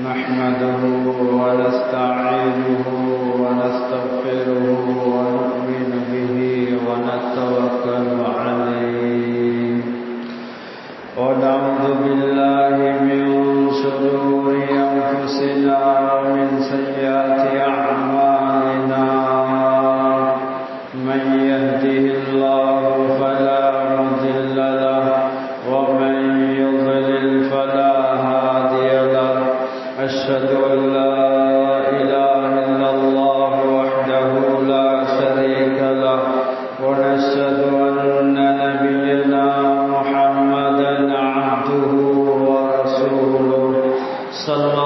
نحمده ونستعينه ونستغفره ونؤمن به ونتوكل عليه ونعوذ بالله من شرور أنفسنا ومن سيئات أعمالنا من يهده الله فلا مضل له ومن يضلل فلا هادي له أشهد أن لا إله إلا الله وحده لا شريك له ونشهد أن نبينا محمدا عبده ورسوله صلى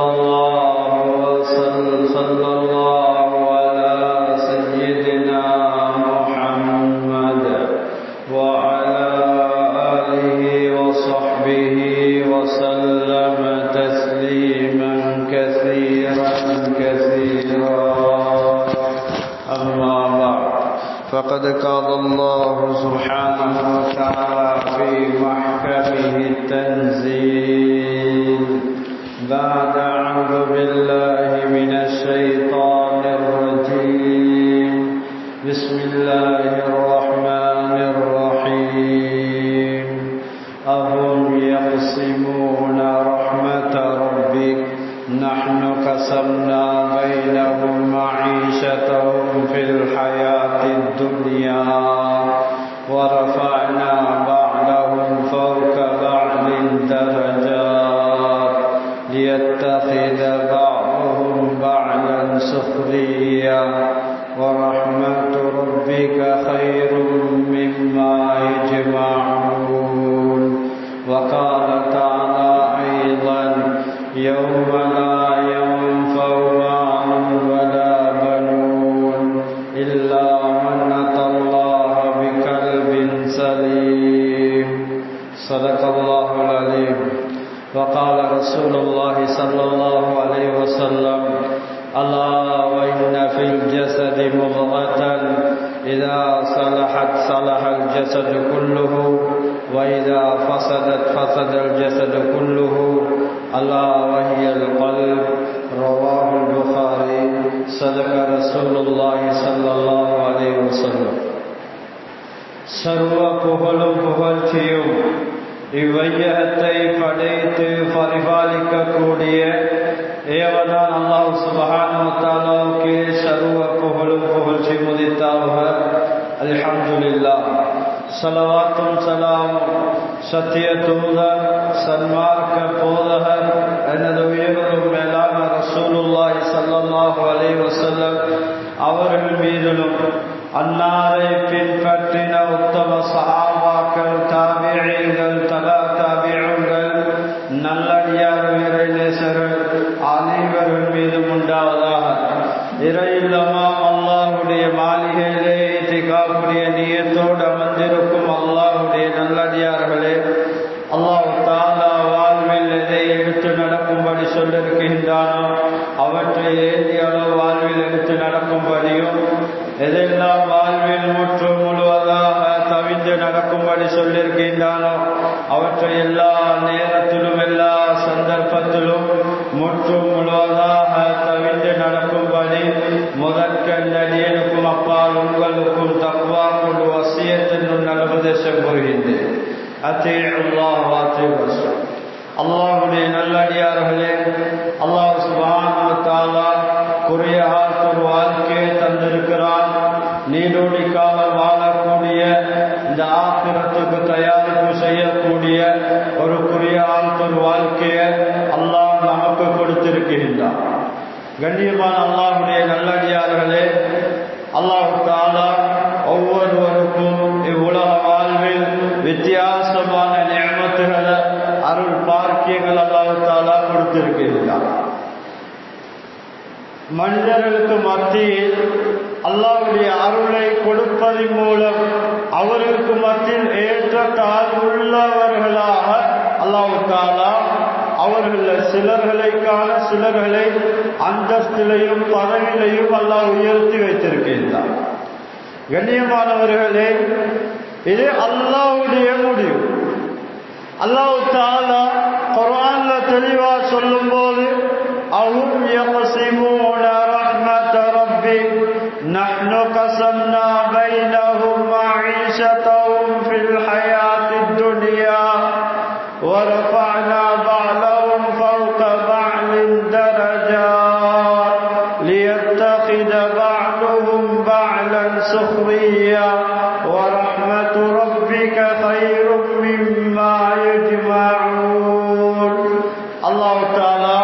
الله على سيدنا محمد وعلى آله وصحبه وسلم تسليما كثيرا أما بعد فقد قال الله سبحانه وتعالى في محكمه التنزيل بعد أعوذ بالله من الشيطان الرجيم بسم الله الرحمن الرحيم أهم يقسمون رحمة ربك نحن قسمنا بينهم معيشتهم في الحياة الدنيا ورفعنا بعضهم فوق بعض درجات ليتخذ بعضهم بعضا سخريا ورحمة ربك خير مما يجمعون وقال تعالى أيضا يوم لا ينفع مال ولا بنون إلا من أتى الله بقلب سليم صدق الله العظيم وقال رسول الله صلى الله عليه وسلم ألا وإن في الجسد مضغة إذا صلحت صلح الجسد كله وإذا فسدت فسد الجسد كله ألا وهي القلب رواه البخاري صدق رسول الله صلى الله عليه وسلم சர்வ புகழும் புகழ்ச்சியும் இவ்வையகத்தை படைத்து பரிபாலிக்கக்கூடிய ஏவனான் அல்லாஹ் சுப்ஹானஹு வ தஆலாவுக்கு சர்வ புகழும் புகழ்ச்சி முதித்தாக அல்ஹம்துலில்லாஹ் ஸலவாத்தும் ஸலாமும் சத்திய தூதர் சன்மார்க்க போதகர் எனது உயிரிலும் மேலான ரசூலுல்லாஹி ஸல்லல்லாஹு அலைஹி வஸல்லம் அவர்கள் மீதிலும் அன்னாரை பின்பற்றின உத்தம சஹாபாக்கள் தாபிஈன்கள் தபா தாபிஈன்கள் நல்லடியார் இறைநேசர்கள் அனைவர்கள் மீதும் உண்டாவதாக. இறையில்லமாம் அல்லாஹுடைய மாளிகையிலே இத்திகாஃபுடைய நியத்தோடு அமர்ந்திருக்கும் அல்லாஹுடைய நல்லடியார்களே, அல்லாஹ் தஆலா வாழ்வில் எதை எடுத்து நடக்கும்படி சொல்லிருக்கின்றானோ அவற்றை ஏந்திய அளவு வாழ்வில் எடுத்து நடக்கும்படியும் எதெல்லாம் வாழ்வில் முற்று முழுவதாக தவிந்து நடக்கும்படி சொல்லியிருக்கின்றானோ அவற்றை எல்லா நேரத்திலும் எல்லா சந்தர்ப்பத்திலும் முற்று முழுவதாக தவிந்து நடக்கும்படி முதற்கண்டடியனுக்கும் அப்பால் உங்களுக்கும் தக்வா கொண்டு வசியத்தின் நல்லுபதேசம் கூறுகின்றேன். அத்தீஉல்லாஹ் வ அத்தீஉர் ரசூல். அல்லாஹ்வுடைய நல்லடியார்களே, அல்லாஹ் சுப்ஹானஹு வ தஆலா குறுகிய காலத்து வாழ்க்கையை தந்திருக்கிறான். நீடோடி காலம் வாழக்கூடிய இந்த ஆখিরাத்துக்கு தயாரிப்பு செய்யக்கூடிய ஒரு குறுகிய காலத்து வாழ்க்கையை அல்லாஹ் நமக்கு கொடுத்திருக்கின்றான். கண்ணியமான அல்லாஹ்வுடைய நல்லடியார்களே, அல்லாஹ் தஆலா ஒவ்வொருவருக்கும் இவ்வுலக வாழ்வில் வித்தியாசமான நிஅமத்துகளை அருள் பாக்கியங்கள் அல்லாஹ் தஆலா கொடுத்திருக்கின்றான். மனிதர்களுக்கு மத்தியில் அல்லாஹ்வுடைய அருளை கொடுப்பதன் மூலம் அவர்களுக்கு மத்தியில் ஏற்ற தாழ்வுள்ளவர்களாக அல்லாஹ் தஆலா அவர்கள் சிலர்களை அந்தஸ்திலையும் பதவியிலையும் அல்லாஹ் உயர்த்தி வைத்திருக்கின்றார். கண்ணியமானவர்களே, இது அல்லாஹ்வுடைய முடிவு. அல்லாஹ் தஆலா குர்ஆன்ல தெளிவா சொல்லும்போது அஹும் யக்ஸிமூன ரஹ்மத ரப்பிக் நஹ்னு கஸம்னா பைனஹும் மஈஷத்தஹும் ஃபில் ஹயாத்தித் துன்யா ورفعنا بعضهم فوق بعض درجات ليتخذ بعضهم بعضا سخريا ورحمة ربك خير مما يجمعون. الله تعالى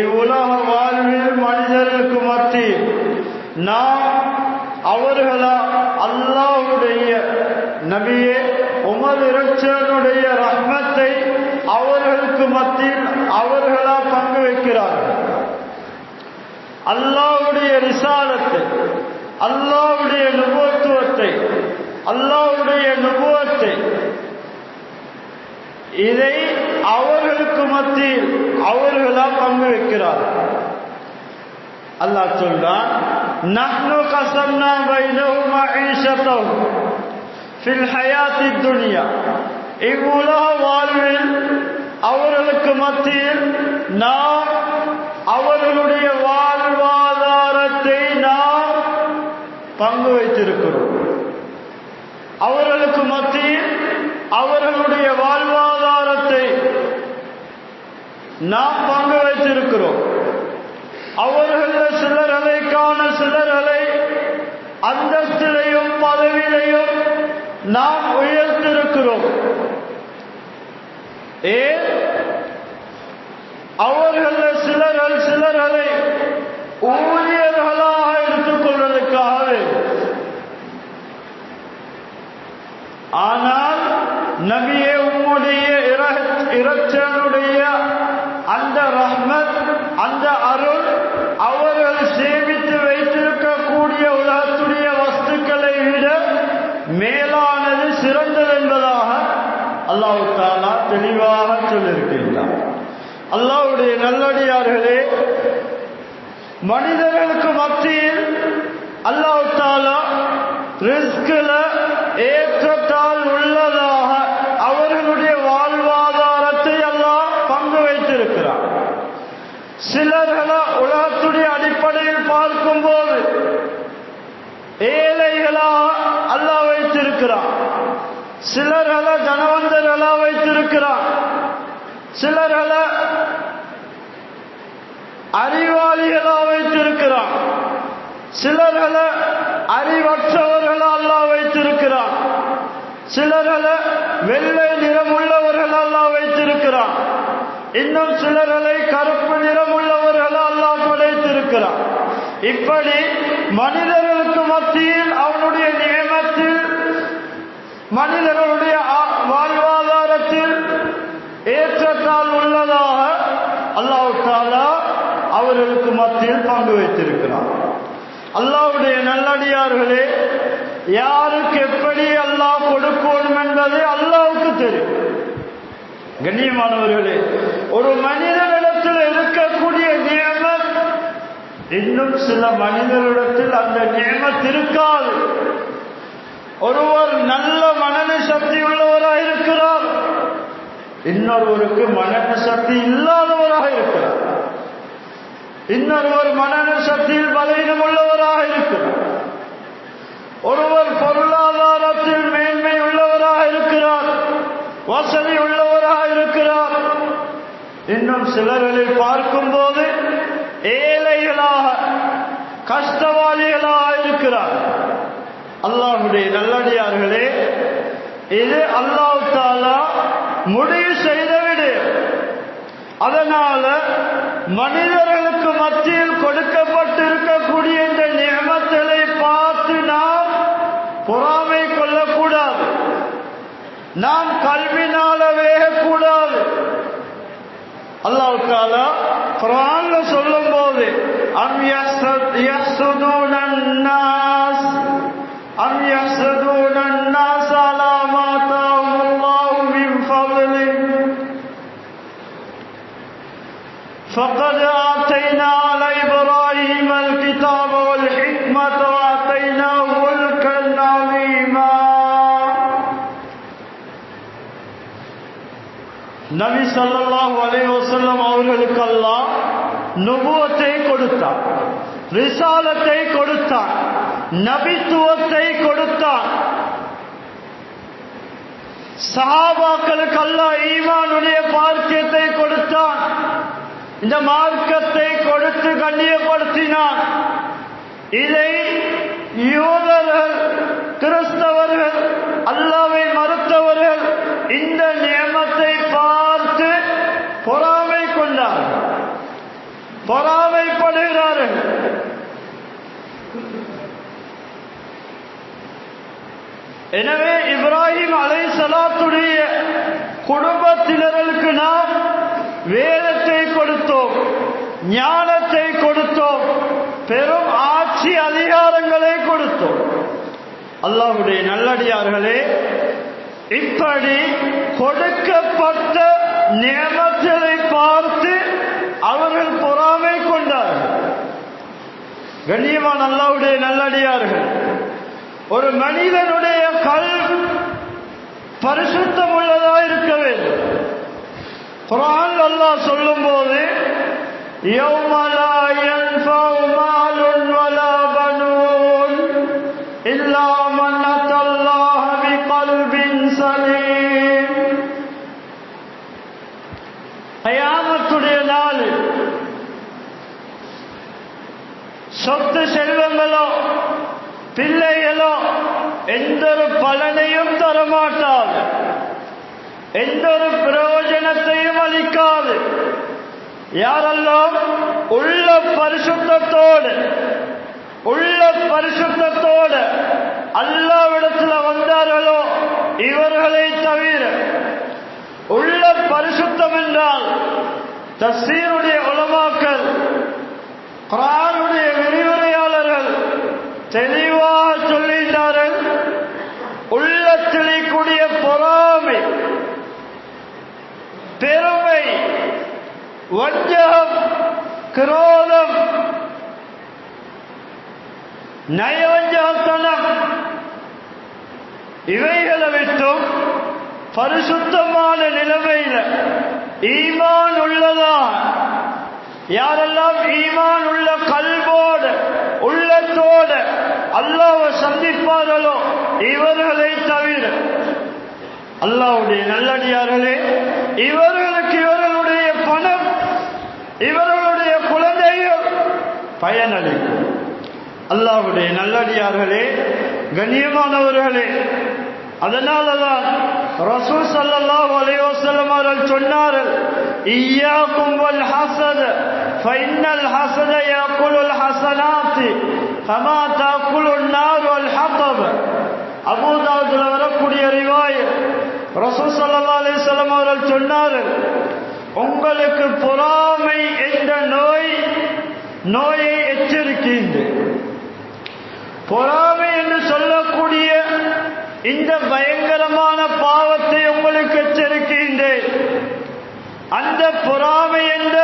இவ்வுலக வாழ்வில் மனிதர்களுக்கு மத்தியில் நாம் அவர்களா அல்லாஹ்வுடைய நபியே உமது இரட்சகனுடைய ரஹ்மத்தை அவர்களுக்கு மத்தியில் அவர்களா பங்கு வைக்கிறார்கள். அல்லாஹ்வுடைய ரிசாலத்தை, அல்லாஹ்வுடைய நுபுவத்துவத்தை, அல்லாஹ்வுடைய நுபுவத்தை இதை அவர்களுக்கு மத்தியில் அவர்களா பங்கு வைக்கிறார்கள். அல்லாஹ் சொல்றான், நஹ்னு கஸம்னா பைனஹும் மஈஷத்தஹும் ஃபில் ஹயாத்தித் துன்யா. இவ்வுலக வாழ்வில் அவர்களுக்கு மத்தியில் நாம் அவர்களுடைய வாழ்வாதாரத்தை நாம் பங்கு வைத்திருக்கிறோம். அவர்களுக்கு மத்தியில் அவர்களுடைய வாழ்வாதாரத்தை நாம் பங்கு வைத்திருக்கிறோம். அவர்கள் சிலர்களை காண சிலர்களை அந்தஸ்திலையும் பதவியிலையும் நாம் உயர்த்திருக்கிறோம். ஏன்? அவர்கள் சிலர்களை ஊழியர்களாக எடுத்துக் கொள்வதற்காக. ஆனால் நபியே உம்முடைய இரட்சகனுடைய அந்த ரஹ்மத், அந்த அருள் அவர்கள் சேமித்து வைத்திருக்கக்கூடிய உலகத்துடைய வஸ்துக்களை விட மேலானது, சிறந்தது என்பதாக அல்லாஹ் தஆலா தெளிவாக சொல்லியிருக்கின்றார். அல்லாஹ்வுடைய நல்லடியார்களே, மனிதர்களுக்கு மத்தியில் அல்லாஹ் தஆலா ரிஸ்க்ல ஏற்றத்தால் உள்ளதாக அவர்களுடைய வாழ்வாதாரத்தை அல்லாஹ் பங்கு வைத்திருக்கிறார். சிலர்களை உலகத்துடைய அடிப்படையில் பார்க்கும்போது ஏழைகளாக அல்லாஹ் வைத்திருக்கிறார். சிலர்களை தனவந்தர்களாக வைத்திருக்கிறார். சிலர்களை அறிவாளிகளாக வைத்திருக்கிறார். சிலர்களை அறிவற்றவர்களா அல்லாஹ் வைத்திருக்கிறார். சிலர்களை வெள்ளை நிறம் உள்ளவர்கள் அல்லாஹ் வைத்திருக்கிறார். இன்னும் சிலர்களை கருப்பு நிறம் உள்ளவர்கள் அல்லாஹ் படைத்திருக்கிறார். இப்படி மனிதர்களுக்கு மத்தியில் அவனுடைய நியமத்தில், மனிதர்களுடைய வாழ்வாதாரத்தில் ஏற்றத்தால் உள்ளதாக அல்லாஹ் தஆலா அவர்களுக்கு மத்தியில் பங்கு வைத்திருக்கிறார். அல்லாஹ்வுடைய நல்லடியார்களே, யாருக்கு எப்படி அல்லாஹ் கொடுக்கணும் என்பது அல்லாஹ்வுக்கு தெரியும். கண்ணியமானவர்களே, ஒரு மனிதனிடத்தில் இருக்கக்கூடிய நியமத் இன்னும் சில மனிதரிடத்தில் அந்த நியமத் இருக்காது. ஒருவர் நல்ல மனன சக்தி உள்ளவராக இருக்கிறார், இன்னொருவருக்கு மனன சக்தி இல்லாதவராக இருக்கிறார். இன்னொருவர் மனன சக்தியில் பலவீனம் உள்ளவராக இருக்கிறார். ஒருவர் பொருளாதாரத்தில் மேன்மை உள்ளவராக இருக்கிறார், வசதி உள்ளவராக இருக்கிறார். இன்னும் சிலர்களை பார்க்கும்போது ஏழைகளாக, கஷ்டவாளிகளாக இருக்கிறார். அல்லாஹ்வுடைய நல்லடியார்களே, இது அல்லாஹ் தஆலா முடிவு செய்த விடயம். அதனால மனிதர்களுக்கு மத்தியில் கொடுக்கப்பட்டிருக்கக்கூடிய இந்த நியமத்தை பார்த்து நாம் பொறாமை கொள்ளக்கூடாது. நாம் கல்வினால வேகக்கூடாது. அல்லாஹ் தஆலா குர்ஆன்ல சொல்லும்போது அம் யஹ்சுதூனன் நாஸ் அலா மா ஆதாஹுல்லாஹு மின் ஃபضலிஹி فقد آتينا على إبراهيم الكتاب والحكمة وآتيناه ملكا عظيما. நபி ஸல்லல்லாஹு அலைஹி வஸல்லம் அவர்களுக்கு அல்லாஹ் நுபுவத்தை கொடுத்தார், ரிசாலத்தை கொடுத்தார், நபித்துவத்தை கொடுத்தார். சஹாபாக்களுக்கு அல்லாஹ் ஈமானுடைய பாக்கியத்தை கொடுத்தான். இந்த மார்க்கத்தை கொடுத்து கண்ணியப்படுத்தினான். இதை யூதர்கள், கிறிஸ்தவர்கள், அல்லாஹ்வை மறுத்தவர்கள் இந்த நியமத்தை பார்த்து பொறாமை கொண்டார்கள், பொறாமைப்படுகிறார்கள். எனவே இப்ராஹிம் அலைஹிஸ்ஸலாத்துடைய குடும்பத்தினர்களுக்கு நாம் வேதத்தை கொடுத்தோம், ஞானத்தை கொடுத்தோம், பெரும் ஆட்சி அதிகாரங்களை கொடுத்தோம். அல்லாஹ்வுடைய நல்லடியார்களே, இப்படி கொடுக்கப்பட்ட நியமத்தை பார்த்து அவர்கள் பொறாமை கொண்டார்கள். கண்ணியமான அல்லாஹ்வுடைய நல்லடியார்கள், ஒரு மனிதனுடைய கல்வி பரிசுத்தம் உள்ளதா இருக்க வேண்டும். குர்ஆன் அல்லாஹ் சொல்லும்போது يَوْمَ لَا يَنْفَعُ مَالٌ وَلَا بَنُونَ إِلَّا مَنْ أَتَى اللَّهَ بِقَلْبٍ سَلِيمٍ. கியாமத்துடைய நாள் சொத்து செல்வங்களோ பிள்ளைகளோ எந்த ஒரு பலனையும் தரமாட்டாது, எந்த ஒரு பிரயோஜனத்தையும் அளிக்காது. யாரெல்லாம் உள்ள பரிசுத்தத்தோடு அல்லாஹ்விடத்தில் வந்தார்களோ இவர்களை தவிர, உள்ள பரிசுத்தம் என்றால் தஃசீருடைய உலமாக்கள், குர்ஆனுடைய விரிவுரையாளர்கள் தெளிவாக சொல்லுகிறார்கள். உள்ளத்திலே கூடிய பொறாமை, பெருமை, வஞ்சகம், குரோதம், நயவஞ்சகத்தனம் இவைகளை விட்டும் பரிசுத்தமான நிலைமையில் ஈமான் உள்ளதா, யாரெல்லாம் ஈமான் உள்ள கல்போடு உள்ளத்தோடு அல்லாஹ்வை சந்திப்பார்களோ இவர்களை தவிர, அல்லாஹ்வுடைய நல்லடியார்களே, இவர்களுக்கு இவர்களுடைய பணம், இவர்களுடைய குழந்தைகள் பயனளிக்கும். அல்லாஹ்வுடைய நல்லடியார்களே, கண்ணியமானவர்களே, அதனாலதான் ரசூல் ஸல்லல்லாஹு அலைஹி வஸல்லம் அவர்கள் சொன்னார்கள், இய்யாக்கும் வல் ஹஸத ஃபஇன்னல் ஹஸத யாக்குலுல் ஹஸனாத்தி கமா தாக்குலுன் நார் வல் ஹதப். அபூ தாவூதுல வரக்கூடிய ரிவாயத், ரசூல் ஸல்லல்லாஹு அலைஹி வஸல்லம் அவர்கள் சொன்னார்கள், உங்களுக்கு பொறாமை என்ற நோயை எச்சரிக்கின்றேன். பொறாமை என்று சொல்லக்கூடிய இந்த பயங்கரமான பாவத்தை உங்களுக்கு எச்சரிக்கின்றேன். அந்த பொறாமை என்ற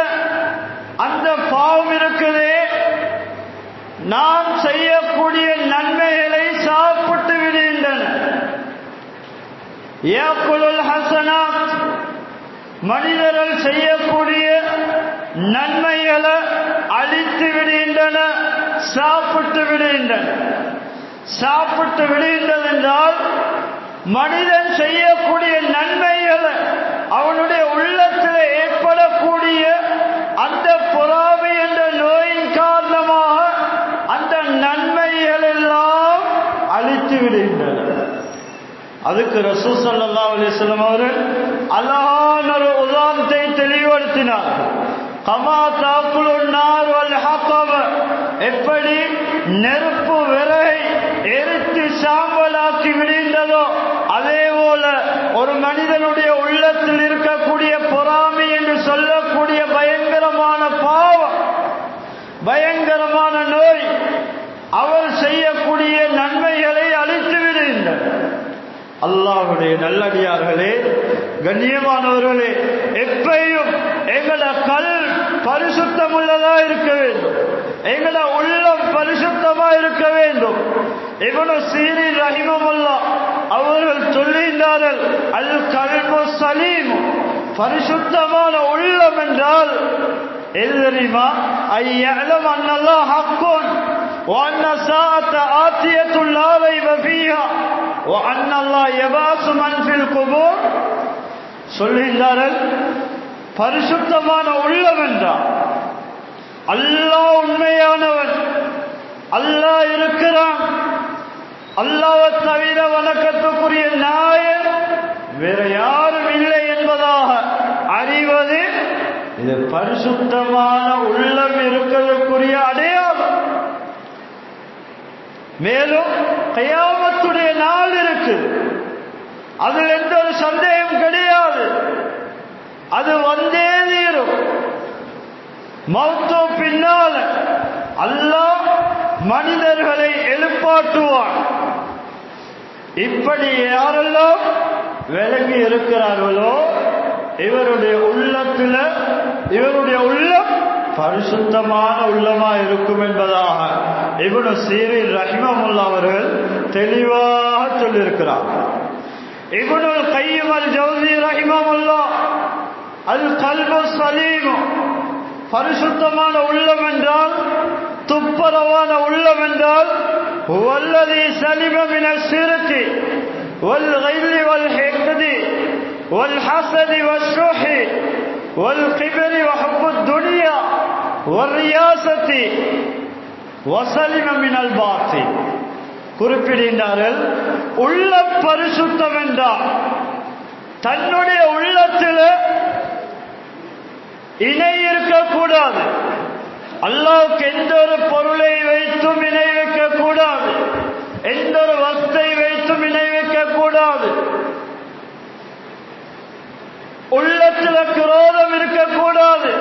அந்த பாவம் இருக்குதே, நாம் செய்யக்கூடிய நன்மைகளை சாப்பிட்டு விடுகின்றன. யாக்குலுல் ஹஸனாத், மனிதர்கள் செய்யக்கூடிய நன்மைகளை அழித்து விடுகின்றன, சாப்பிட்டு விடுகின்றன. சாப்பிட்டு விடுகின்றது என்றால் மனிதன் செய்யக்கூடிய நன்மைகளை, அவனுடைய உள்ளத்தில் ஏற்படக்கூடிய அந்த பொறாமை என்ற நோயின் காரணமாக அந்த நன்மைகள் எல்லாம் அழித்து விடுகின்றன. அதுக்கு ரசூல் ஸல்லல்லாஹு அலைஹி வஸல்லம் அவர்கள் அழகான ஒரு உதாரணத்தை தெளிவுபடுத்தினார். கமா தாக்குலுன் நார் வல் ஹதப், எப்படி நெருப்பு விறகை எரித்து சாம்பலாக்கி விடுகின்றதோ அதே போல ஒரு மனிதனுடைய உள்ளத்தில் இருக்கக்கூடிய பொறாமை என்று சொல்லக்கூடிய பயங்கரமான பாவம், பயங்கரமான நோய், அவர் செய்யக்கூடிய நன்மைகளை அழித்து விடுகின்றன. அல்லாஹ்வுடைய நல்லடியார்களே, கண்ணியமானவர்களே, எப்பையும் எங்கள கல் பரிசுத்தம் உள்ளதா இருக்க வேண்டும், எங்கள உள்ளம் பரிசுத்தமா இருக்க வேண்டும். இப்னு சீரின் ரஹிமஹுல்லாஹ் அவர்கள் சொல்லுகிறார்கள், அல் கல்பு சலீம் பரிசுத்தமான உள்ளம் என்றால் எது தெரியுமா? ஐயஅலம் அன்னல்லாஹ் ஹக்குன் வ அன்ன ஸாஅத ஆத்தியத்துல் லா ரைப ஃபீஹா வ அன்னல்லாஹ் யபாசு மன் ஃபில் குபூர். சொல்லுகிறார்கள், பரிசுத்தமான உள்ளம் என்றால் அல்லாஹ் உண்மையானவன், அல்லாஹ் இருக்கிறான், அல்லாஹ்வை தவிர வணக்கத்துக்குரிய நாயன் வேற யாரும் இல்லை என்பதாக அறிவது இது பரிசுத்தமான உள்ளம் இருக்கிறதுக்குரிய அடையாளம். மேலும் கியாமத்துடைய நாள் இருக்கு, அதில் எந்த ஒரு சந்தேகம் கிடையாது, அது வந்தே தீரும். மௌத்து பின்னால் அல்லாஹ் மனிதர்களை எழுப்பாட்டுவான். இப்படி யாரெல்லாம் விலகி இருக்கிறார்களோ இவருடைய உள்ளத்துல இவருடைய உள்ளம் பரிசுத்தமான உள்ளமா இருக்கும் என்பதாக இப்னு சீரின் ரஹிமஹுல்லாஹ் அவர்கள் தெளிவாக சொல்லியிருக்கிறார். இப்னுல் கய்யிம் அல் ஜௌஸி ரஹிமஹுல்லாஹ் அல் கல்பு சலீம், பரிசுத்தமான உள்ளம் என்றால் துப்பரவான உள்ளம் என்றால் வல்லதி சலிம மினஷ் ஷிர்கி வல் கைலி வல் ஹிக்தி வல் ஹஸதி வஷ்ஷுஹி வல் கிப்ரி வ ஹுப்புத் துன்யா வல் ரியாஸதி வஸலிம மினல் பாத்தில். குறிப்பிடுகிறார்கள், உள்ள பரிசுத்தம் என்றால் தன்னுடைய உள்ளத்தில் இணை இருக்கக்கூடாது, அல்லாஹ்வுக்கு எந்த ஒரு பொருளை வைத்தும் இணை வைக்கக்கூடாது, எந்த ஒரு வஸ்தை வைத்தும் இணை வைக்கக்கூடாது, உள்ளத்தில் குரோதம் இருக்கக்கூடாது,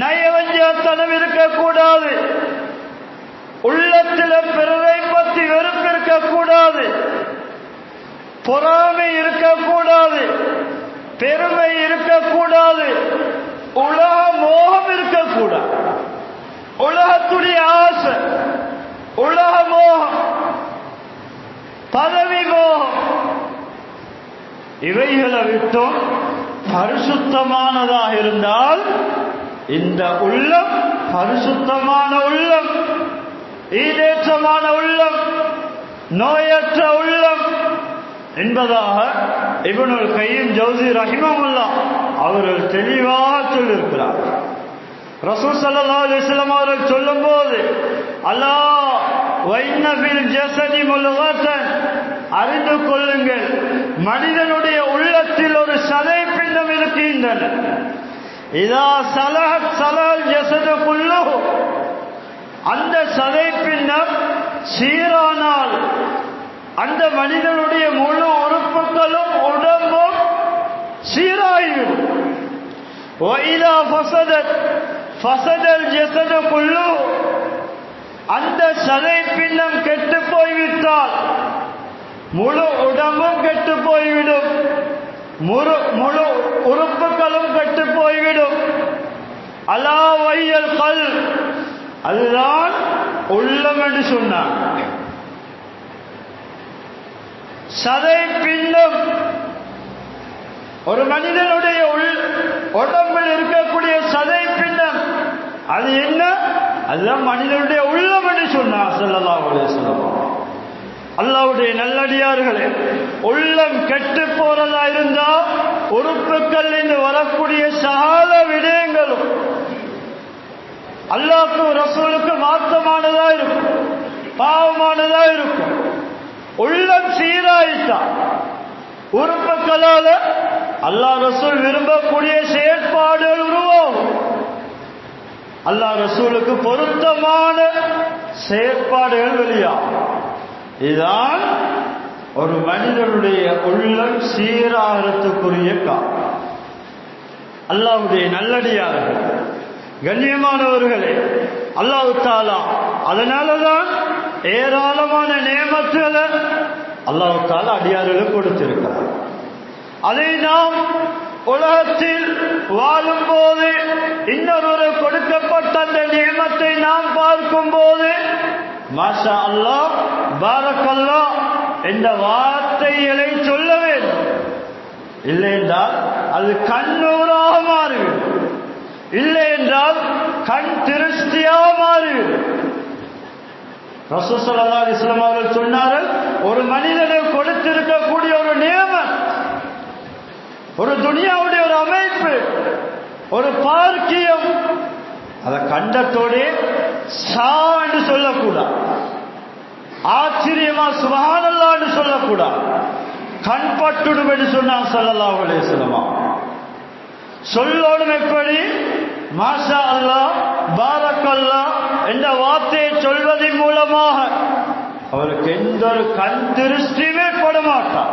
நயவஞ்சகத்தனம் இருக்கக்கூடாது, உள்ளத்தில் பிறரை பற்றி வெறுப்பு இருக்கக்கூடாது, பொறாமை இருக்கக்கூடாது, பெருமை இருக்கக்கூடாது, உலக மோகம் இருக்கக்கூடாது. உலகத்துடைய ஆசை, உலக மோகம், பதவி மோகம், இவைகளை விட்டும் பரிசுத்தமானதாக இருந்தால் இந்த உள்ளம் பரிசுத்தமான உள்ளம், ஈடேற்றமான உள்ளம், நோயற்ற உள்ளம் என்பதாக இப்னுல் கய்யிம் ஜௌஸி ரஹிமஹுல்லாஹ் அவர்கள் தெளிவாக சொல்லியிருக்கிறார். ரசூல் ஸல்லல்லாஹு அலைஹி வஸல்லம் அவர்கள் சொல்லும்போது அலா வ இன்ன ஃபில் ஜஸதி முல்கத்தன், அறிந்து கொள்ளுங்கள், மனிதனுடைய உள்ளத்தில் ஒரு சதை பிண்டம் இருக்கின்றன. இதா ஸலஹத் ஸலஹல் ஜஸது குல்லுஹு, அந்த சதை பிண்டம் சீரானால் அந்த மனிதனுடைய முழு உறுப்புகளும் உடம்பும் சீராகிவிடும். وَإِذَا فَسَدَتْ فَسَدَ الْجَسَدُ كُلُّهُ, அந்த சதை பிண்டம் கெட்டு போய்விட்டால் முழு உடம்பும் கெட்டு போய்விடும், முழு உறுப்புகளும் கெட்டு போய்விடும். அலா வஹியல் கல்ப், அதுதான் உள்ளம் என்று சொன்னார். சதை பிண்டம் ஒரு மனிதனுடைய உடம்பில் இருக்கக்கூடிய சதை பிண்டம் அது என்ன? அதுதான் மனிதனுடைய உள்ளம் என்று சொன்னார் ஸல்லல்லாஹு அலைஹி வஸல்லம். அல்லாஹ்வுடைய நல்லடியார்களே, உள்ளம் கெட்டு போறதா இருந்தா உறுப்புகள் இருந்து வரக்கூடிய சகல விடயங்களும் அல்லாஹ்வுக்கு ரசூலுக்கு மாற்றமானதா இருக்கும், பாவமானதா இருக்கும். உள்ளம் சீராயிட்டா உறுப்புகளால அல்லாஹ் ரசூல் விரும்பக்கூடிய செயற்பாடுகள் உருவாகும். அல்லாஹ் ரசூலுக்கு பொருத்தமான செயற்பாடுகள் வெளியாகும். இதுதான் ஒரு மனிதனுடைய உள்ளம் சீராகிறதுக்குரிய காரணம். அல்லாஹ்வுடைய நல்லடியார்கள், கண்ணியமானவர்களே, அல்லாஹ் தஆலா அதனாலதான் ஏராளமான நியமத்துகளை அல்லாஹ் தஆலா அடியார்களுக்கு கொடுத்திருக்கிறார். அதை நாம் உலகத்தில் வாழும்போது இன்னொரு கொடுக்கப்பட்ட அந்த நியமத்தை நாம் பார்க்கும் போது மாஷா அல்லாஹ், பாரக்கல்லாஹ் என்ற வார்த்தைகளை சொல்ல வேண்டும். இல்லை என்றால் அது கண்ணூராக மாறிவிடும், இல்லை என்றால் கண் திருஷ்டியாக மாறிவிடும். ரசூல் ஸல்லல்லாஹு அலைஹி வஸல்லம் அவர்கள் சொன்னார்கள், ஒரு மனிதனுக்கு கொடுத்திருக்கக்கூடிய ஒரு நியமம், ஒரு துனியாவுடைய ஒரு அமைப்பு, ஒரு பாக்கியம், அதை கண்டத்தோடு சா என்று சொல்லக்கூடாது, ஆச்சரியமா சுப்ஹானல்லாஹ் என்று சொல்லக்கூடாது, கண் பட்டுடும் என்று சொன்னாங்க ஸல்லல்லாஹு அலைஹி வஸல்லம். சொல்லோடும் எப்படி? மாஷா அல்லாஹ், பாரக்கல்லாஹ் என்ற வார்த்தையை சொல்வதன் மூலமாக அவருக்கு எந்த ஒரு கண் திருஷ்டியுமே பட மாட்டார்.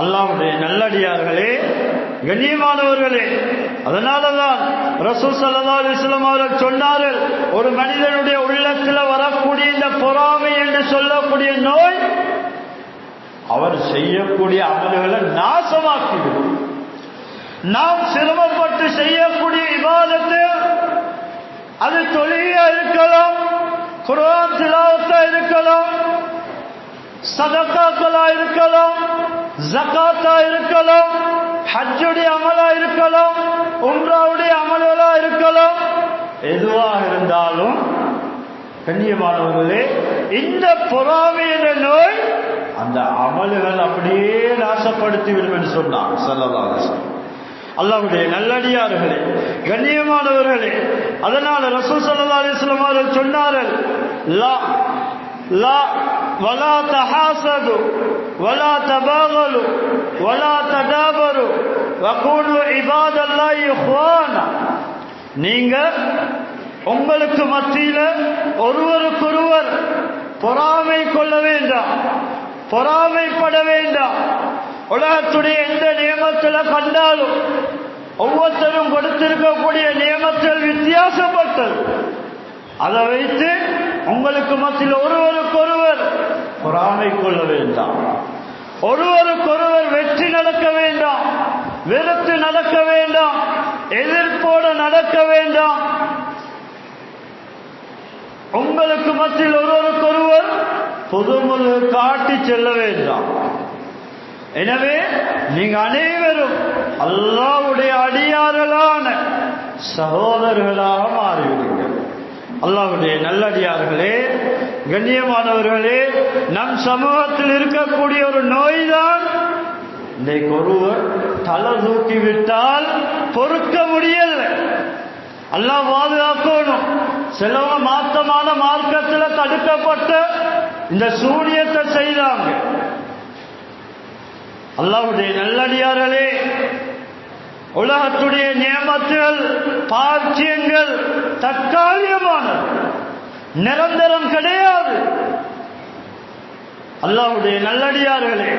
அல்லாஹ்வுடைய நல்லடியார்களே, கண்ணியமானவர்களே, அதனாலதான் ரசூல் ஸல்லல்லாஹு அலைஹி வஸல்லம் அவர்கள் சொன்னார்கள், ஒரு மனிதனுடைய உள்ளத்தில் வரக்கூடிய இந்த பொறாமை என்று சொல்லக்கூடிய நோய் அவர் செய்யக்கூடிய அமல்களை நாசமாக்கிவிடும். நாம் சிரமப்பட்டு செய்யக்கூடிய இபாதத்து, அது தொழுகையா இருக்கலாம், குர்ஆன் திலாவத்தா இருக்கலாம், சதகாக்களா இருக்கலாம், ஜகாத்தா இருக்கலாம், ஹஜ்ஜுடைய அமலா இருக்கலாம், உம்ராவுடைய அமலா இருக்கலாம், எதுவாக இருந்தாலும் கண்ணியமானவர்களே, இந்த பொறாமை என்ற நோய் அந்த அமல்கள் அப்படியே நாசப்படுத்திவிடும் என்று சொன்னார் ஸல்லல்லாஹு அலைஹி வஸல்லம். அல்லாஹ்வுடைய நல்லடியார்களே, கண்ணியமானவர்களே, அதனால ரசூல் ஸல்லல்லாஹு அலைஹி வஸல்லம் அவர்கள் சொன்னார்கள், லா லா வலா தஹாசது வலா தபாகலு வலா தடாபரு வகூனு இபாதல்லாஹி இஹ்வானா. நீங்க உங்களுக்கு மத்தியில ஒருவருக்கொருவர் பொறாமை கொள்ள வேண்டாம், பொறாமைப்பட வேண்டாம். உலகத்துடைய எந்த நியமத்தில் கண்டாலும் ஒவ்வொருத்தரும் கொடுத்திருக்கக்கூடிய நியமத்தில் வித்தியாசப்பட்டது. அதை வைத்து உங்களுக்கு மத்தியில் ஒருவருக்கொருவர் பொறாமை கொள்ள வேண்டாம், ஒருவருக்கொருவர் வெற்றி நடக்க வேண்டாம், வெறுத்து நடக்க வேண்டாம், எதிர்ப்போடு நடக்க வேண்டாம். உங்களுக்கு மத்தியில் ஒருவருக்கொருவர் பொதுமுழு காட்டி செல்ல வேண்டாம். எனவே நீங்க அனைவரும் அல்லாஹ்வுடைய அடியார்களான சகோதரர்களாக மாறிவிடுங்கள். அல்லாஹ்வுடைய நல்லடியார்களே, கண்ணியமானவர்களே, நம் சமூகத்தில் இருக்கக்கூடிய ஒரு நோய்தான் இன்றைக்கு ஒருவர் தலை தூக்கி விட்டால் பொறுக்க முடியல. அல்லாஹ் பாதுகாக்கணும். சிலவங்க மாத்தமான மார்க்கத்தில் தடுக்கப்பட்ட இந்த சூனியத்தை செய்தாங்க. அல்லாஹ்வுடைய நல்லடியார்களே, உலகத்துடைய நியமத்துகள், பாக்கியங்கள் தற்காலிகமானது, நிரந்தரம் கிடையாது. அல்லாஹ்வுடைய நல்லடியார்களே,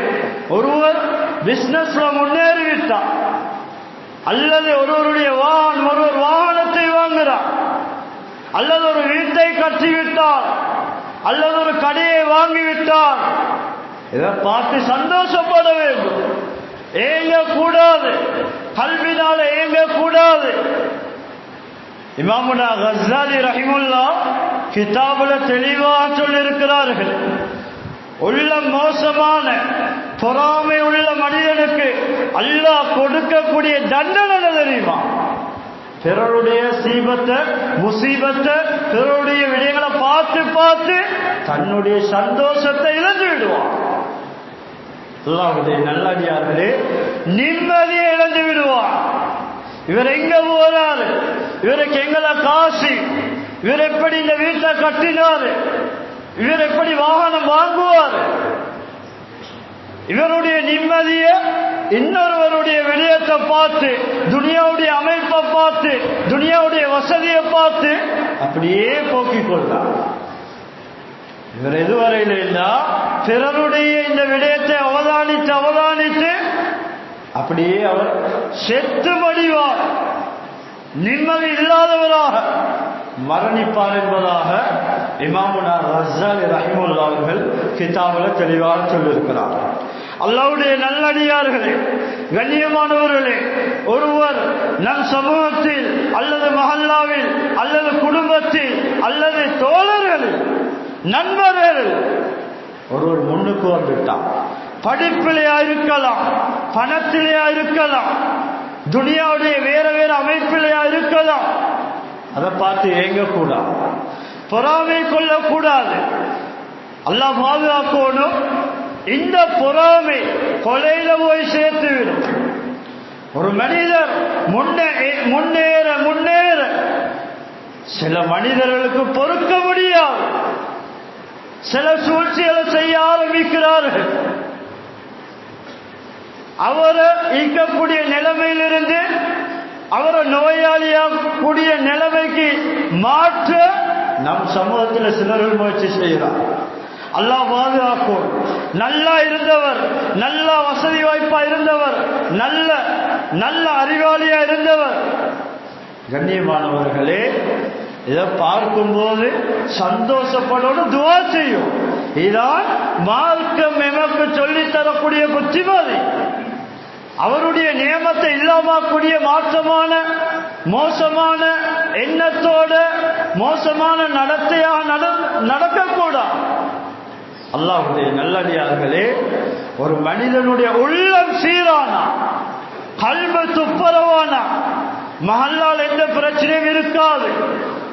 ஒருவர் பிசினஸ்ல முன்னேறிவிட்டார், அல்லது ஒருவருடைய ஒருவர் வாகனத்தை வாங்குகிறார், அல்லது ஒரு வீட்டை கட்டிவிட்டார், அல்லது ஒரு கடையை வாங்கிவிட்டார், இதை பார்த்து சந்தோஷப்பட வேண்டும், ஏங்க கூடாது, கல்வினால ஏங்க கூடாது. இமாமுனா கஸ்ஸாலி ரஹிமுல்லாஹ் கிதாபுல தெளிவாக சொல்லியிருக்கிறார்கள், உள்ள மோசமான பொறாமை உள்ள மனிதனுக்கு அல்லாஹ் கொடுக்கக்கூடிய தண்டனை தெரியுமா? பிறருடைய சீபத்தை, முசீபத்தை, பிறருடைய விடயங்களை பார்த்து பார்த்து தன்னுடைய சந்தோஷத்தை இழந்து விடுவான். அல்லாஹ்வுடைய நல்லடியார்களே, நிம்மதியை இழந்து விடுவான். இவர் எங்க போறாரு, இவருக்கு எங்களை காசு, இவர் எப்படி இந்த வீட்டை கட்டினாரு, இவர் எப்படி வாகனம் வாங்குவார், இவருடைய நிம்மதியை இன்னொருவருடைய விடயத்தை பார்த்து, துனியாவுடைய அமைப்பை பார்த்து, துனியாவுடைய வசதியை பார்த்து அப்படியே போக்கிக் கொள்றார். இவர் எதுவரையில் இல்லா பிறருடைய இந்த விடயத்தை அவதானித்து அவதானித்து அப்படியே அவர் செத்து மடிவார், நிம்மதி இல்லாதவராக மரணிப்பார் என்பதாக இமாமுனா கஸ்ஸாலி ரஹிமஹுல்லாஹ் அவர்கள் கிதாபுல தெளிவாக சொல்லியிருக்கிறார். அல்லாஹ்வுடைய நல்லடியார்களே, கண்ணியமானவர்களே, ஒருவர் நம் சமூகத்தில் அல்லது மஹல்லாவில் அல்லது குடும்பத்தில் அல்லது தோழர்களில் நண்பர்கள் ஒருவர் முன்னுக்கு வந்துட்டார், படிப்பிலையா இருக்கலாம், பணத்திலேயா இருக்கலாம், துனியாவுடைய வேற வேற அமைப்பிலேயா இருக்கலாம். அதை பார்த்து ஏங்கக்கூடாது, பொறாமை கொள்ளக்கூடாது. அல்லாஹ் பாதுகாக்கணும். இந்த பொறாமை கொலையில போய் சேர்த்துவிடும். ஒரு மனிதர் முன்னேற முன்னேற சில மனிதர்களுக்கு பொறுக்க முடியாது, சில சூழ்ச்சிகளை செய்ய ஆரம்பிக்கிறார்கள். அவரை ஈக்கக்கூடிய நிலைமையிலிருந்து அவரை நோயாளியாகக்கூடிய நிலைமைக்கு மாற்ற நம் சமூகத்தில் சிலர்கள் முயற்சி செய்கிறார். அல்லாஹ் பாதுகாக்கும். நல்லா இருந்தவர், நல்ல வசதி வாய்ப்பா இருந்தவர், நல்ல அறிவாளியா இருந்தவர். கண்ணியமானவர்களே, இதை பார்க்கும்போது சந்தோஷப்படணும், துவா செய்யும். இதான் மார்க்கம் எமக்கு சொல்லித்தரக்கூடிய புத்திமதி. அவருடைய நியமத்தை இல்லாமக்கூடிய மாற்றமான மோசமான எண்ணத்தோட மோசமான நடத்தையாக நடக்கக்கூடாது. அல்லாஹ்வுடைய நல்லடியார்களே, ஒரு மனிதனுடைய உள்ளம் சீரானா, கல்பு துப்புரவானா, மஹல்லால் எந்த பிரச்சனையும் இருக்காது,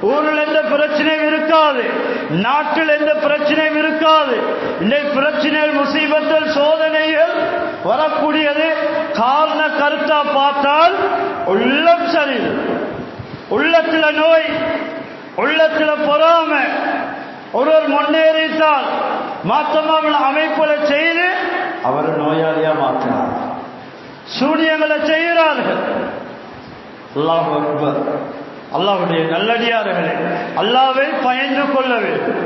ஊரில் எந்த பிரச்சனையும் இருக்காது, நாட்டில் எந்த பிரச்சனையும் இருக்காது. இந்த பிரச்சனைகள், முசீபத்தில், சோதனைகள் வரக்கூடியது காரண கருத்தா பார்த்தால் உள்ளம் சரி, உள்ளத்துல நோய், உள்ளத்துல பொறாமை. ஒருவர் முன்னேறித்தால் மாற்றமான அமைப்புகளை செய்து அவர் நோயாளியா மாற்றினார், சூனியங்களை செய்கிறார்கள். அல்லாஹ் அக்பர். அல்லாஹ்வுடைய நல்லடியார்களே, அல்லாஹ்வை பயந்து கொள்ள வேண்டும்.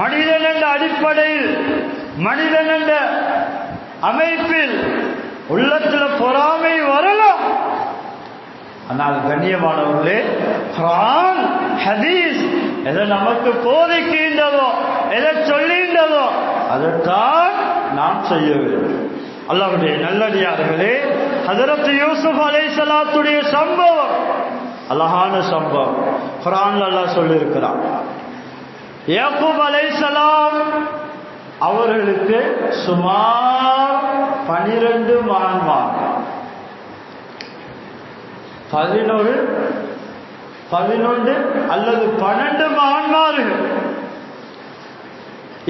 மனிதன் என்ற அடிப்படையில், மனிதன் என்ற அமைப்பில் உள்ளத்தில் பொறாமை வரலாம். ஆனால் கண்ணியமானவர்களே, குர்ஆன் ஹதீஸ் எதை நமக்கு போதிக்கின்றதோ, எதை சொல்லுகின்றதோ அதைத்தான் நாம் செய்ய வேண்டும். அல்லாஹ்வுடைய நல்லடியார்களே, ஹஜ்ரத் யூசுப் அலைஹிஸ்ஸலாத்துடைய சம்பவம் அழகான சம்பவம். குர்ஆன்ல அல்லாஹ் சொல்லியிருக்கிறான். யாக்கூப் அலைஹிஸ்ஸலாம் அவர்களுக்கு சுமார் 12 மகன்மார், 11 அல்லது 12 மகன்மார்கள்.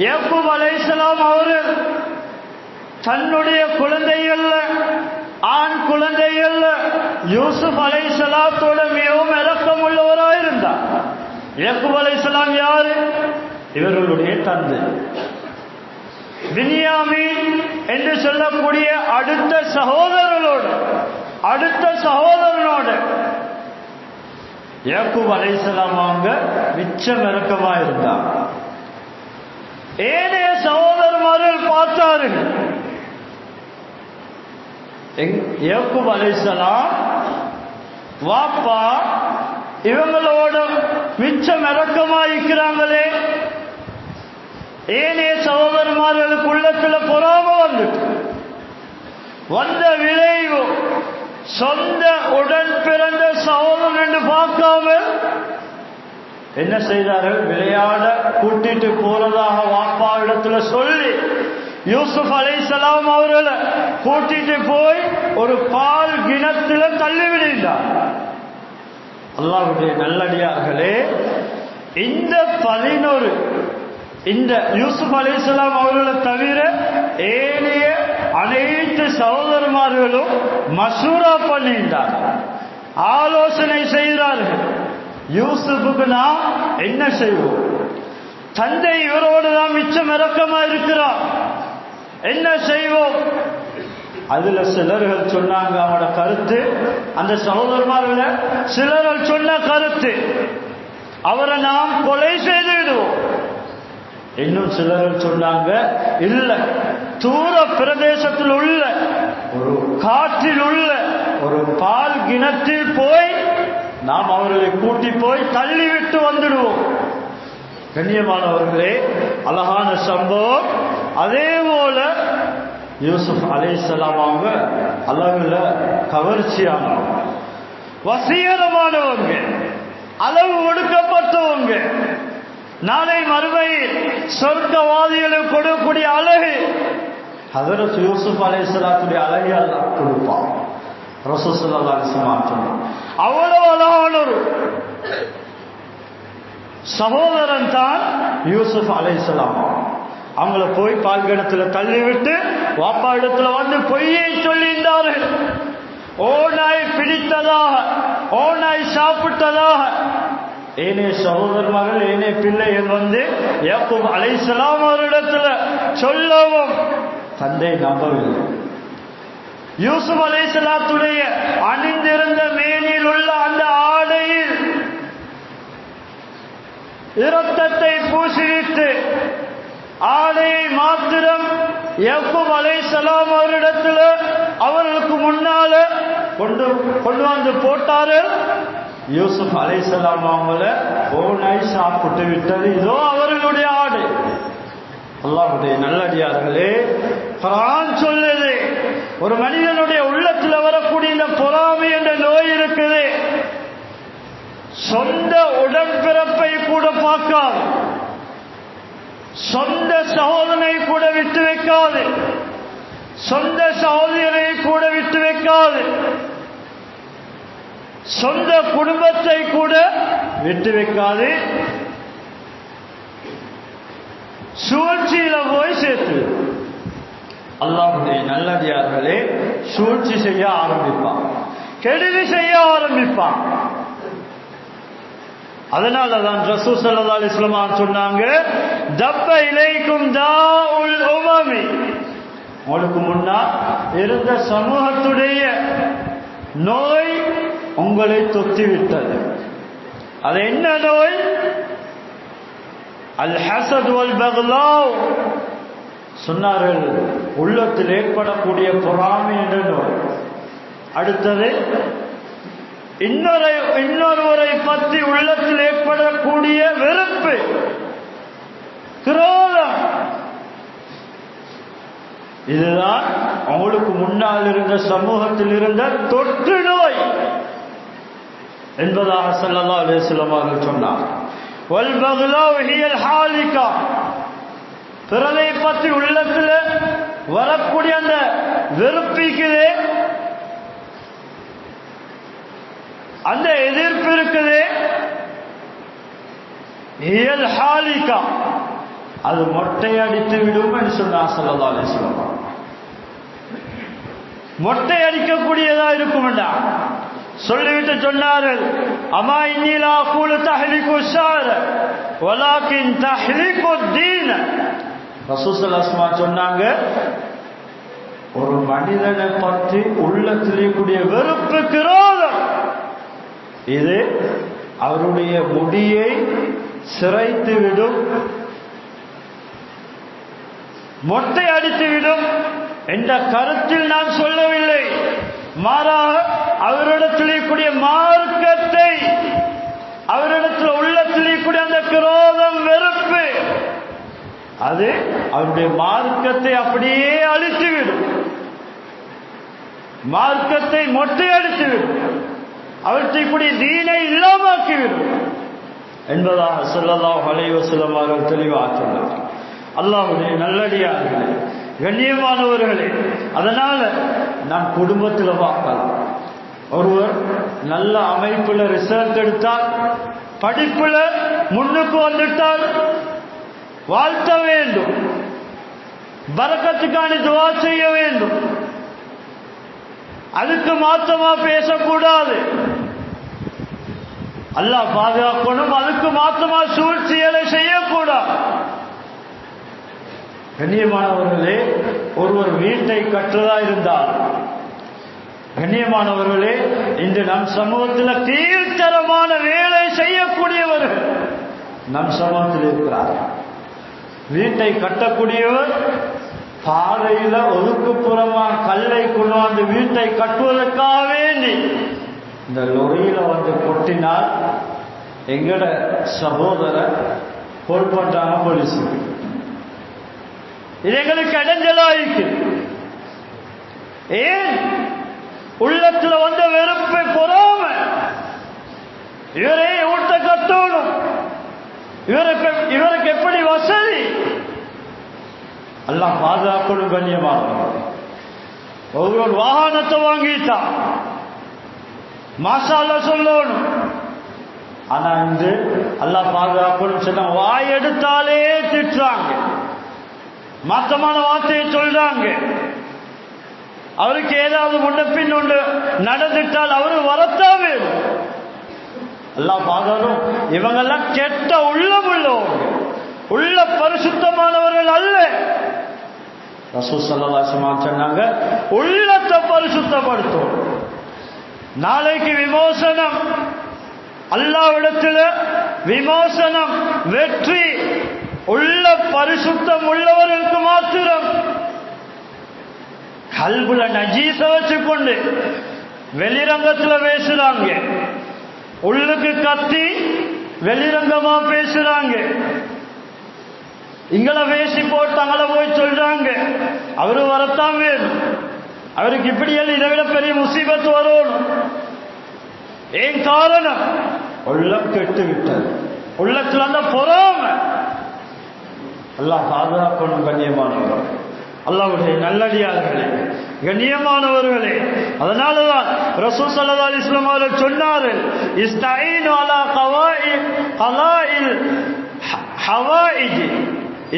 யாக்கூப் அலைஹிஸ்ஸலாம் அவர்கள் தன்னுடைய குழந்தைகள்ல, ஆண் குழந்தைகள்ல யூசுப் அலைஹிஸ்ஸலாத்தோட மிகவும் இரக்கம் உள்ளவராயிருந்தார். யாக்கூப் அலைஹிஸ்ஸலாம் யாரு? இவர்களுடைய தந்தை. பின்யாமீன் என்று சொல்லக்கூடிய அடுத்த சகோதரனோடு யாக்கூப் அலைஹிஸ்ஸலாம் அவங்க மிச்சம் இரக்கமா இருந்தார். ஏனைய சகோதரர்கள் பார்த்தார்கள், யாக்கூப் அலைஹிஸ்ஸலாம் வாப்பா இவங்களோட மிச்சம் இரக்கமா இருக்கிறாங்களே, ஏனைய சகோதரர்களுக்கு உள்ளத்துல பொறாமை வந்த விளைவு சொந்த உடன் பிறந்த சகோதரன் என்று பார்க்காம என்ன செய்தார்கள்? விளையாட கூட்டிட்டு போறதாக வாப்பா இடத்துல சொல்லி யூசுப் அலைஹிஸ்ஸலாம் அவர்களை கூட்டிட்டு போய் ஒரு பால் கிணத்துல தள்ளிவிடுகிறார். அல்லாஹ்வுடைய நல்லடியார்களே, இந்த 11 இந்த யூசுப் அலைஹிஸ்ஸலாம் அவர்களை தவிர ஏனைய அனைத்து சகோதரமார்களும் மசூரா பண்ணிட்டார்கள், ஆலோசனை செய்கிறார்கள். யூசுப்புக்கு நாம் என்ன செய்வோம்? தந்தை இவரோடு நாம் மிச்சம் இரக்கமா இருக்கிறார், என்ன செய்வோம்? அதுல சிலர்கள் சொன்னாங்க அவனோட கருத்து, அந்த சகோதரமார்கள சிலர்கள் சொன்ன கருத்து, அவரை நாம் கொலை செய்து விடுவோம். இன்னும் சிலர்கள் சொன்னாங்க இல்ல, தூர பிரதேசத்தில் உள்ள ஒரு காற்றில் உள்ள ஒரு பால் கிணற்றில் போய் நாம் அவர்களை கூட்டி போய் தள்ளிவிட்டு வந்துடுவோம். கண்ணியமானவர்களே, அழகான சம்பவம். அதே போல யூசுப் அலைஹிஸ்ஸலாம் அவங்க அழகுல கவர்ச்சியானவங்க, வசீகரமானவங்க, அளவு ஒடுக்கப்பட்டவங்க. நாளை மறுமையில் சொர்க்கவாதிகளுக்கு கொடுக்கக்கூடிய அழகு ஹஜ்ரத் யூசுப் அலைஹிஸ்ஸலாத்துடைய அழகை அல்லாஹ் கொடுப்பான். ரசூல் ஸல்லல்லாஹு அலைஹி வஸல்லம் சொன்னாங்க, அவ்வளவு அழகான ஒரு சகோதரன் தான் யூசுப் அலைஹிஸ்ஸலாம். அவங்கள போய் பால்கணத்துல தள்ளிவிட்டு வாப்பா இடத்துல வந்து பொய்யை சொல்லியிருந்தார்கள். ஓநாய் பிடித்ததாக, ஓநாய் சாப்பிட்டதாக. ஏனே சகோதரர்கள், ஏனே பிள்ளைகள் வந்து யாக்கூப் அலைஹிஸ்ஸலாம் அவரிடத்துல சொல்லவும் தந்தை நம்பவில்லை. யூசுப் அலைஹிஸ்ஸலாத்துடைய அணிந்திருந்த மேனில் உள்ள அந்த ஆடையில் இரத்தத்தை பூசிவிட்டு ஆடையை மாத்திரம் யாக்கூப் அலைஹிஸ்ஸலாம் அவரிடத்துல அவர்களுக்கு முன்னால கொண்டு வந்து போட்டாரு. யூசுப் அலைஹிஸ்ஸலாம் அவங்கள ஓநாய் சாப்பிட்டு விட்டது. இதோ அவர்களுடைய ஆடை. அல்லாஹ்வுடைய நல்லடியார்களே, குர்ஆன் சொல்லுது, ஒரு மனிதனுடைய உள்ளத்தில் வரக்கூடிய இந்த பொறாமை என்ற நோய் இருக்குது, சொந்த உடன்பிறப்பை கூட பார்க்காது, சொந்த சகோதரனை கூட விட்டு வைக்காது, சொந்த சகோதரனை கூட விட்டு வைக்காது, சொந்த குடும்பத்தை கூட விட்டு வைக்காது, சூழ்ச்சியில போய் சேர்த்து. அல்லாஹ்வுடைய நல்லடியார்களே, சூழ்ச்சி செய்ய ஆரம்பிப்பான், கெடுதி செய்ய ஆரம்பிப்பான். அதனாலதான் ரசூல் ஸல்லல்லாஹு அலைஹி வஸல்லம் சொன்னாங்க, தப்ப இலைக்கும் தாஉல் உமமி, உங்களுக்கு முன்னால் இருந்த சமூகத்துடைய நோய் உங்களை தொத்திவிட்டது. அது என்ன நோய்? அல் ஹஸத் வல் பக்லாவ் சொன்னார்கள். உள்ளத்தில் ஏற்படக்கூடிய பொறாமை என்ற நோய். அடுத்தது இன்னொருவரை பற்றி உள்ளத்தில் ஏற்படக்கூடிய வெறுப்பு, குரோதம். இதுதான் அவங்களுக்கு முன்னால் இருந்த சமூகத்தில் இருந்த தொற்று நோய் என்பதாக ஸல்லல்லாஹு அலைஹி வஸல்லம் அவர்கள் சொன்னார். வல் பக்லாவ் ஹியல் ஹாலிகா, பிறரை பற்றி உள்ளத்தில் வரக்கூடிய அந்த வெறுப்பிக்குதே, அந்த எதிர்ப்பு இருக்குது, ஹியல் ஹாலிகா, அது மொட்டை அடித்து விடும் என்று சொன்னார் ஸல்லல்லாஹு அலைஹி வஸல்லம். மொட்டை அடிக்கக்கூடியதா இருக்கும் சொல்லிவிட்டு சொன்னார்கள், அமா இன்னி லா அகூலு தஹ்லிகு ஷஅர வலாகின் தஹ்லிகு தீன. ரசூல் ஸல்லல்லாஹு அலைஹி வஸல்லம் சொன்னாங்க, ஒரு மனிதனை பற்றி உள்ளத்திலே கூடிய வெறுப்பு, குரோதம், இது அவருடைய முடியை சிரைத்து விடும், மொட்டை அடித்துவிடும் என்ற கருத்தில் நான் சொல்லவில்லை. மாறாக அவரிடத்திலே கூடிய மார்க்கத்தை, அவரிடத்தில் உள்ளத்திலே கூடிய அந்த குரோதம், வெறுப்பு, அது அவருடைய மார்க்கத்தை அப்படியே அழித்துவிடும், மார்க்கத்தை மொட்டை அடித்துவிடும், அவற்றை கூடிய தீனை இல்லாமக்கிவிடும் என்பதாக ஸல்லல்லாஹு அலைஹி வஸல்லம் அவர்கள் தெளிவாக சொன்னார். அல்லாஹ்வுடைய நல்லடியார்களே, கண்ணியமானவர்களே, அதனால நாம் குடும்பத்தில் பார்க்கலாம். ஒருவர் நல்ல அமைப்புல ரிசல்ட் எடுத்தால், படிப்புல முன்னுக்கு வந்துட்டால் வாழ்த்த வேண்டும், பரக்கத்துக்கான துஆ செய்ய வேண்டும். அதுக்கு மாற்றமா பேசக்கூடாது, அல்லாஹ் பாதுகாக்கணும். அதுக்கு மாற்றமா சூழ்ச்சிகளை செய்யக்கூடாது. கண்ணியமானவர்களே, ஒருவர் வீட்டை கற்றதா இருந்தால், கண்ணியமானவர்களே, இன்று நம் சமூகத்தில் கீழ்த்தரமான வேலை செய்யக்கூடியவர்கள் நம் சமூகத்தில் இருக்கிறார்கள். வீட்டை கட்டக்கூடியவர் பாறையில ஒதுக்குப்புறமா கல்லை கொண்டு வீட்டை கட்டுவதற்காக வேண்டி இந்த லொரியில வந்து கொட்டினால் எங்கட சகோதரர் கோல் பண்றாங்க போலீஸ். இது எங்களுக்கு இடைஞ்சலாயிருக்கு. ஏன்? உள்ளத்துல வந்த வெறுப்பை பொறாம, இவரே ஊட்ட கட்டணும், இவருக்கு எப்படி வசதி, அல்லாஹ் பாதுகாக்கணும். கண்ணியமானவர்கள், ஒவ்வொரு வாகனத்தை வாங்கிட்டான், மாஷா அல்லாஹ் சொல்லணும். ஆனா இன்று அல்லாஹ் பாதுகாக்கணும் சொன்ன வாய் எடுத்தாலே திட்டுறாங்க, மாற்றமான வார்த்தையை சொல்றாங்க. அவருக்கு ஏதாவது முன்னப்பின் ஒன்று நடந்துட்டால் அவரு வரத்தான் வேணும். அல்லாஹ் பாதுகாக்கணும். இவங்கெல்லாம் கெட்ட உள்ளம் உள்ளவங்க, உள்ள பரிசுத்தமானவர்கள் அல்ல. ரசூல் ஸல்லல்லாஹு அலைஹி வஸல்லம் சொன்னாங்க, உள்ளத்தை பரிசுத்தப்படுத்தும். நாளைக்கு விமோசனம், அல்லாஹ்விடத்தில் விமோசனம், வெற்றி உள்ள பரிசுத்தம் உள்ளவர்களுக்கு மாத்திரம். கல்புல நஜீஸ வச்சுக்கொண்டு வெளிரங்கத்தில் பேசுறாங்க, உள்ளுக்கு கத்தி வெளிரங்கமா பேசுறாங்க. இங்களை பேசி போட்டு அங்கே போய் சொல்றாங்க, அவரு வரத்தான் வேணும். அவருக்கு இப்படி இதை விட பெரிய முசீபத்து வரும். ஏன் காரணம்? உள்ளம் கெட்டு விட்டது, உள்ளத்துல அந்த பொறாமை. அல்லாஹ் பாதுகாக்கணும். கண்ணியமானவர்கள், அல்லாஹ்வுடைய நல்லடியார்களே, கண்ணியமானவர்களே, அதனாலதான் ரசூல் ஸல்லல்லாஹு அலைஹி வஸல்லம் அவர்கள் சொன்னார்கள், இஸ்தஈனு அலா கலாயில் ஹவாயிஜ்,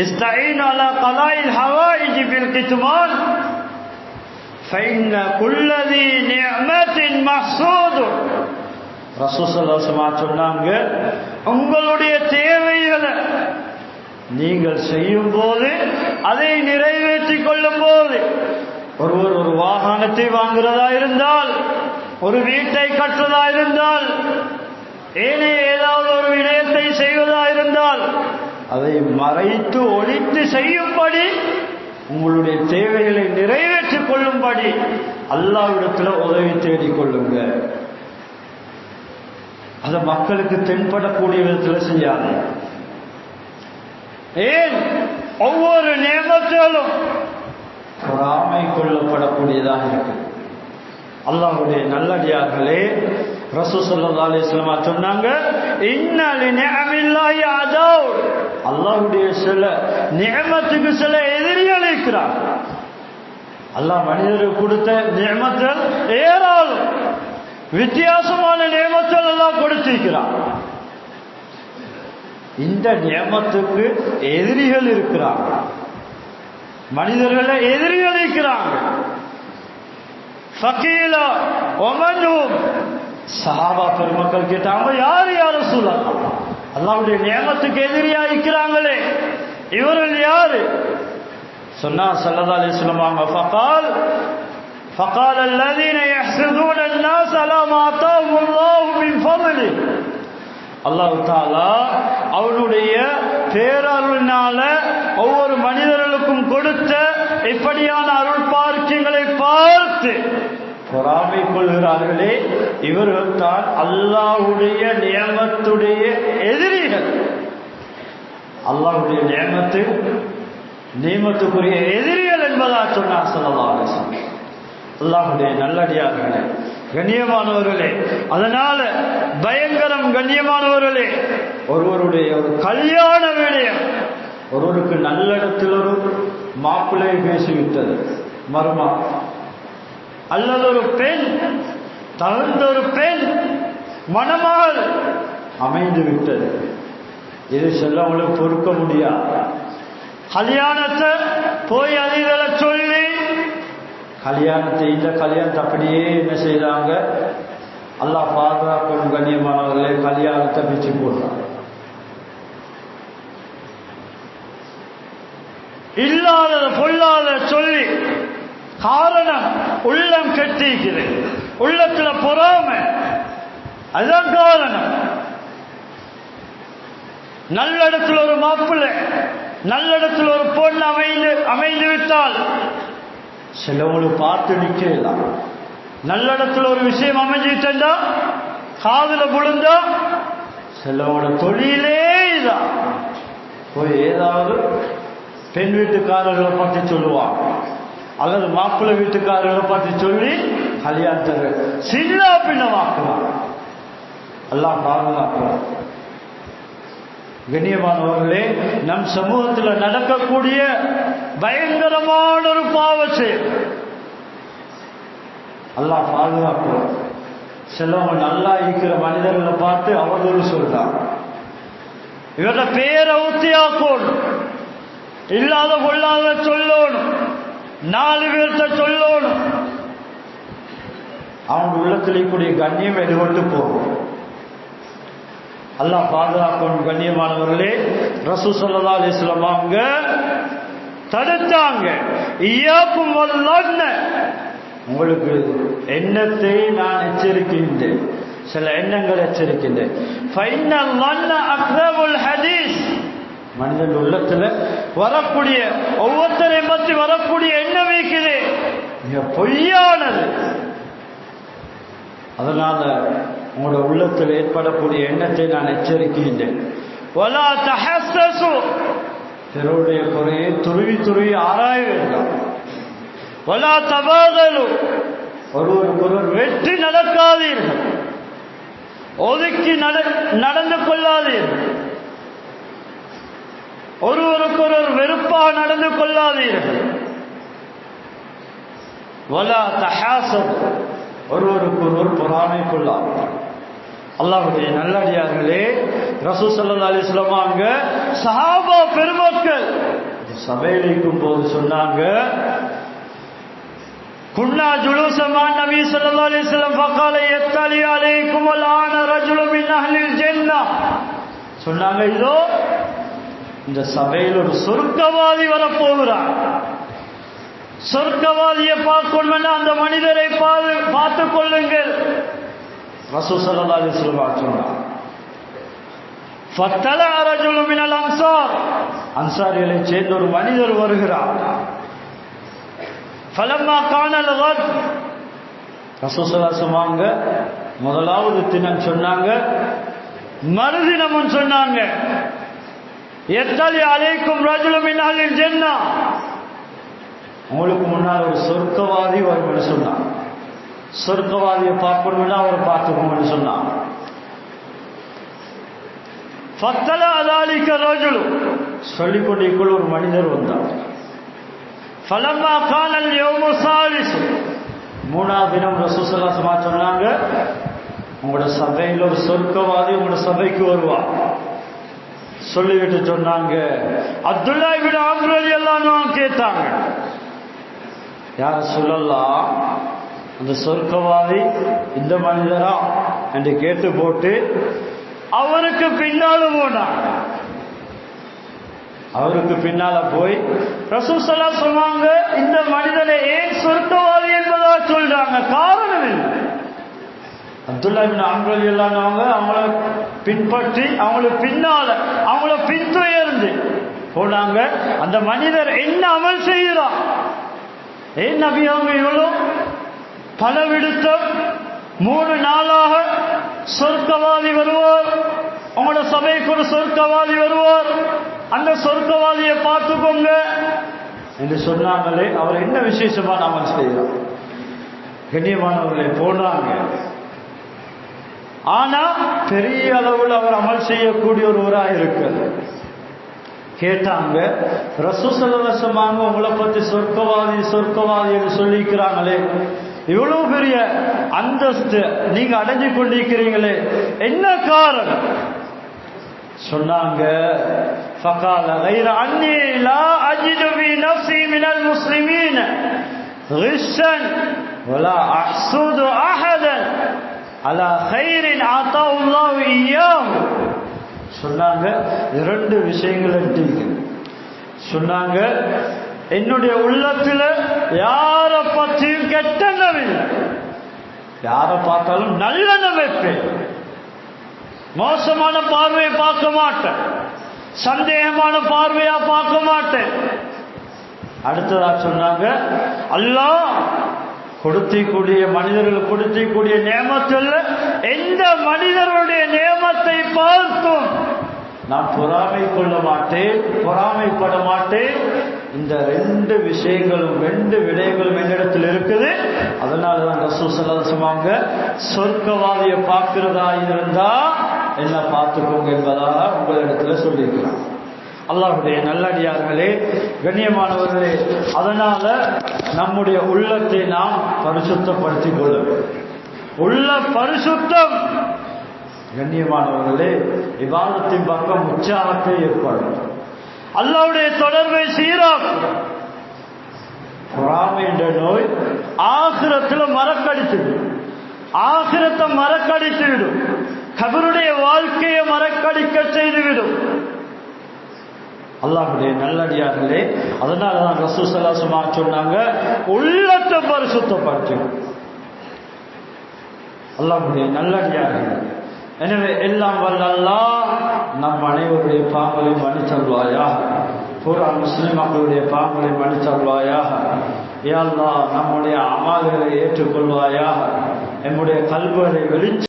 இஸ்தஈனு அலா கலாயில் ஹவாயிஜ் பில் கித்மான் ஃபைன்ன குல்லதி நிஅமத்தின் மஹ்சூது. ரசூல் ஸல்லல்லாஹு அலைஹி வஸல்லம் சொன்னாங்க, உங்களுடைய தேவைகளை நீங்கள் செய்யும் போது, அதை நிறைவேற்றிக் கொள்ளும் போது, ஒருவர் ஒரு வாகனத்தை வாங்குறதா இருந்தால், ஒரு வீட்டை கட்டுறதா இருந்தால், ஏனே ஏதாவது ஒரு விடயத்தை செய்வதா இருந்தால், அதை மறைத்து ஒழித்து செய்யும்படி, உங்களுடைய தேவைகளை நிறைவேற்றிக் கொள்ளும்படி அல்லாஹ்விடத்தில் உதவி தேடிக் கொள்ளுங்க. அதை மக்களுக்கு தென்படக்கூடிய விதத்தில் செய்யாது. ஏன்? ஒவ்வொரு நியமத்திலும் பொறாமை கொள்ளப்படக்கூடியதாக இருக்கு. அல்லாஹ்வுடைய நல்லடியார்களே, ரசூல் ஸல்லல்லாஹு அலைஹி வஸல்லம் சொன்னாங்க, இன்ன லிநிஅமில்லாஹி அதவ், அல்லாஹ்வுடைய சில நியமத்துக்கு சில எதிரிகள் இருக்கிறார். அல்லாஹ் மனிதருக்கு கொடுத்த நியமத்துகள் ஏராளம், வித்தியாசமான நியமத்துகள் எல்லாம் கொடுத்திருக்கிறார். இந்த நியமத்துக்கு எதிரிகள் இருக்கிறாங்க, மனிதர்கள எதிரிகள் இருக்கிறாங்க. ஃபகீலா வமன்ஹும், சஹாபா பெருமக்கள் கேட்டாங்க, யார் யா ரசூலல்லாஹ், அல்லாஹ்வுடைய நியமத்துக்கு எதிரியா இருக்கிறாங்களே, இவர்கள் யாரு? சொன்னா ஸல்லல்லாஹு அலைஹி வஸல்லம், فقال الذين يحسدون الناس على ما آتاهم الله من فضله, அல்லாஹ் தஆலா அவருடைய பேரருளினால ஒவ்வொரு மனிதர்களுக்கும் கொடுத்த இப்படியான அருள் பார்க்கியங்களை பார்த்து பொறாமை கொள்கிறார்களே, இவர்கள் தான் அல்லாஹ்வுடைய நியமத்துடைய எதிரிகள். அல்லாஹ்வுடைய நியமத்துக்குரிய எதிரிகள் என்பதா சொன்னார் ஸல்லல்லாஹு அலைஹி வஸல்லம். அல்லாஹ்வுடைய நல்லடியார்களே, கண்ணியமானவர்களே, அதனால பயங்கரம். கண்ணியமானவர்களே, ஒருவருடைய ஒரு கல்யாண விடயம், ஒருவருக்கு நல்ல இடத்தில் ஒரு மாப்பிள்ளை பேசிவிட்டது, மருமா, அல்லது ஒரு பெண், தகுந்த ஒரு பெண் மணமகள் அமைந்து விட்டது. இது செல்லவங்களுக்கு பொறுக்க முடியாது. கல்யாணத்தை போய் அதிகளை சொல்லி, கல்யாணத்தை இந்த கல்யாணத்தை அப்படியே என்ன செய்யறாங்க, அல்லாஹ் பாதுகாக்கணும். கண்ணியமானவர்களே, கல்யாணத்தை பிச்சு போடுறாங்க. இல்லாத பொல்லாத சொல்லி, காரணம் உள்ளம் கெட்டிக்கிறது, உள்ளத்துல பொறாமை, அதுதான் காரணம். நல்ல இடத்துல ஒரு மாப்பிள்ளை, நல்ல இடத்துல ஒரு பொண்ணு அமைந்து விட்டால் சிலவங்களுக்கு பார்த்து நிக்கலாம். நல்ல இடத்துல ஒரு விஷயம் அமைஞ்சிட்டா, காதுல விழுந்தா, சிலவோட தொழிலே இதான். போய் ஏதாவது பெண் வீட்டுக்காரர்களை பற்றி சொல்லுவாங்க, அல்லது மாப்பிள்ளை வீட்டுக்காரர்களை பற்றி சொல்லி கல்யாணத்தை சின்ன பின்னமாக்குவாங்க. எல்லாம் பாதுகாக்கிறார். கண்ணியமானவர்களே, நம் சமூகத்தில் நடக்கக்கூடிய பயங்கரமான ஒரு பாவச்சை. அல்லாஹ் பாதுகாப்பு. சிலவங்க நல்லா இருக்கிற மனிதர்களை பார்த்து அவதூறு சொல்றாங்க. இவர பேரை ஊத்தியாக்கணும், இல்லாத கொள்ளாத சொல்லணும், 4 பேர்த்த சொல்லணும். அவங்க உள்ளத்திலே கூடிய கண்ணியம் எடுபட்டு போகும். அல்லாஹ் பாதுகாக்கணும். கண்ணியமானவர்களே, ரசூல் ஸல்லல்லாஹு அலைஹி வஸல்லம் அவங்க தடுத்தாங்க. இய்யாக்கும் வல்லன்ன, உங்களுக்கு எண்ணத்தை நான் எச்சரிக்கின்றேன், சில எண்ணங்கள் எச்சரிக்கின்றேன். ஃபைனல் லன்ன அக்ஸபுல் ஹதீஸ், மனிதன் உள்ளத்துல வரக்கூடிய ஒவ்வொருத்தரை பற்றி வரக்கூடிய எண்ணம் இருக்குது மிக பொய்யானது. அதனால உங்களோட உள்ளத்தில் ஏற்படக்கூடிய எண்ணத்தை நான் எச்சரிக்கின்றேன். வலா தஹஸ்ஸஸு, பிறருடைய குறையை துருவி துருவி ஆராய வேண்டாம். வலா தபாகலு, ஒருவருக்கொருவர் வெற்றி நடக்காதீர்கள், ஒதுக்கி நடந்து கொள்ளாதீர்கள், ஒருவருக்கொருவர் வெறுப்பாக நடந்து கொள்ளாதீர்கள். வலா தஹாசது, ஒருவருக்கொருவர் பொறாமை கொள்ளாதீர்கள். அல்லாஹ்வுடைய நல்லடியார்களே, ரசூல் ஸல்லல்லாஹு அலைஹி வஸல்லம் அங்க சஹாபா பெருமக்கள் சபையில் இருக்கும் போது சொன்னாங்க, குன்னா ஜுலூஸமான் நபி ஸல்லல்லாஹு அலைஹி வஸல்லம் ஃபகால யத்தலி அலைக்கும் அல்ஆன ரஜுலுன் மின் அஹ்லில் ஜன்னah, சொன்னாங்க இதோ இந்த சபையில் ஒரு சொர்க்கவாதி வரப்போகிறார், சொர்க்கவாதியை பார்க்கணும்னா அந்த மனிதரை பார்த்துக் கொள்ளுங்கள். ரசூல் ஸல்லல்லாஹு அலைஹி வஸல்லம் சொன்னார். ஃபத்தலா ரஜுலுன் மினல் அன்சார், அன்சாரிகளை சேர்ந்த ஒரு மனிதர் வருகிறார். ஃபலம்மா கானல் கத், ரசூல் ஸல்லல்லாஹு அலைஹி வஸல்லம் முதலாவது தினம் சொன்னாங்க, மறுதினமும் சொன்னாங்க, யத்தலி அலைக்கும் ரஜுலுன் மின் அஹ்லில் ஜன்னah, உங்களுக்கு முன்னால் ஒரு சொர்க்கவாதி வரும்னு சொன்னாங்க. சொர்க்கவாதியை பார்க்கணும்னா அவரை பார்த்துக்கோன்னு சொன்னாங்க. ஃபத்தலா அலாலிக்க ரஜுலு, சொல்லிக்கொண்டிருக்குள் ஒரு மனிதர் வந்தார். ஃபலம்மா கானல் யௌமு சாலிஸ், மூணாவது தினம் ரசூல் ஸல்லல்லாஹு அலைஹி வஸல்லம் சொன்னாங்க, உங்களோட சபையில் ஒரு சொர்க்கவாதி உங்களோட சபைக்கு வருவார். சொல்லிவிட்டு சொன்னாங்க, அப்துல்லா இப்னு அம்ர் ரலியல்லாஹு அன்ஹு கேட்டாங்க, யா ரசூலல்லாஹ், அந்த சொர்க்கவாதி இந்த மனிதரா என்று கேட்டு போட்டு அவருக்கு பின்னாலும் போனாங்க. அவருக்கு பின்னால போய் ரசூல் ஸல்லல்லாஹு அலைஹி வஸல்லம் சொன்னாங்க, இந்த மனிதனை ஏன் சொர்க்கவாதி என்பதா சொல்றாங்க, காரணம் என்ன? அப்துல்லா இப்னு அம்ர் ரலியல்லாஹு அன்ஹு அவங்கள பின்பற்றி அவங்களுக்கு பின்னால அவங்கள பின்துயர்ந்து போனாங்க. அந்த மனிதர் என்ன அமல் செய்கிறார், ஏன் நபி அவங்க இவ்வளோ பல விடுத்தம் 3 நாளாக சொர்க்கவாதி வருவார், உங்களோட சபைக்கு ஒரு சொர்க்கவாதி வருவார், அந்த சொர்க்கவாதியை பார்த்துக்கோங்க என்று சொன்னாங்களே, அவர் என்ன விசேஷமான அமல் செய்கிறார்? கண்ணியமானவர்களை போனாங்க. ஆனா பெரிய அளவில் அவர் அமல் செய்யக்கூடிய ஒருவராக இருக்கிறது. கேட்டாங்க, ரசூல் ஸல்லல்லாஹு அலைஹி வஸல்லம் உங்களை பத்தி சொர்க்கவாதி சொர்க்கவாதி என்று சொல்லிக்கிறாங்களே, இவ்வளவு பெரிய அந்தஸ்து நீங்க அடைஞ்சு கொண்டிருக்கிறீங்களே, என்ன காரணம்? சொன்னாங்க, فقال غير أني لا أجد في نفسي من المسلمين غشا ولا أحسد أحدا على خير أعطاه الله إياه. சொன்னாங்க, 2 விஷயங்கள் எடுத்தீங்க. சொன்னாங்க, என்னுடைய உள்ளத்துல யார பற்றியும் கெட்டெண்ணம் இல்லை, யாரை பார்த்தாலும் நல்லெண்ணம் வைப்பேன், மோசமான பார்வையை பார்க்க மாட்டேன், சந்தேகமான பார்வையா பார்க்க மாட்டேன். அடுத்ததா சொன்னாங்க, அல்லாஹ் கொடுத்திக்கூடிய மனிதர்கள் கொடுத்திக்கூடிய நியமத்தில் எந்த மனிதருடைய நியமத்தை பார்த்தும் நான் பொறாமை கொள்ள மாட்டேன், பொறாமைப்பட மாட்டேன். இந்த 2 விஷயங்களும் 2 விடயங்களும் என்னிடத்தில் இருக்குது. அதனாலதான் ரசூல் ஸல்லல்லாஹு அலைஹி வஸல்லம் சொர்க்கவாதியை பார்க்கிறதா இருந்தா என்ன பார்த்துக்கோங்க என்பதாக உங்களிடத்துல சொல்லியிருக்கிறார். அல்லாஹ்வுடைய நல்லடியார்களே, கண்ணியமானவர்களே, அதனால நம்முடைய உள்ளத்தை நாம் பரிசுத்தப்படுத்திக் கொள்ள வேண்டும். உள்ள பரிசுத்தம் கண்ணியமானவர்களே இபாதத்தின் பக்கம் உற்சாகத்தை ஏற்படும். அல்லாஹ்வுடைய தொடர்பை சீராக்கும். பொறாமை என்ற நோய் ஆகிரத்தில் மறக்கடித்துவிடும். ஆகிரத்தை மறக்கடித்துவிடும். கபருடைய வாழ்க்கையை மறக்கடிக்க செய்துவிடும். அல்லாஹ்வுடைய நல்லடியார்களே, அதனாலதான் ரசூல் ஸல்லல்லாஹு அலைஹி வஸல்லம் சொன்னாங்க, உள்ளத்தை பரிசுத்தப்படுத்து. அல்லாஹ்வுடைய நல்லடியார்களே, எனவே எல்லாம் வல்ல அல்லாஹ் நம் அனைவருடைய பாவங்களை மன்னித்தருள்வாயாக. பூரா முஸ்லிம் மக்களுடைய பாவங்களை மன்னித்தருள்வாயாக. யா அல்லாஹ் நம்முடைய அமல்களை ஏற்றுக்கொள்வாயாக. நம்முடைய கல்விகளை வெளிச்ச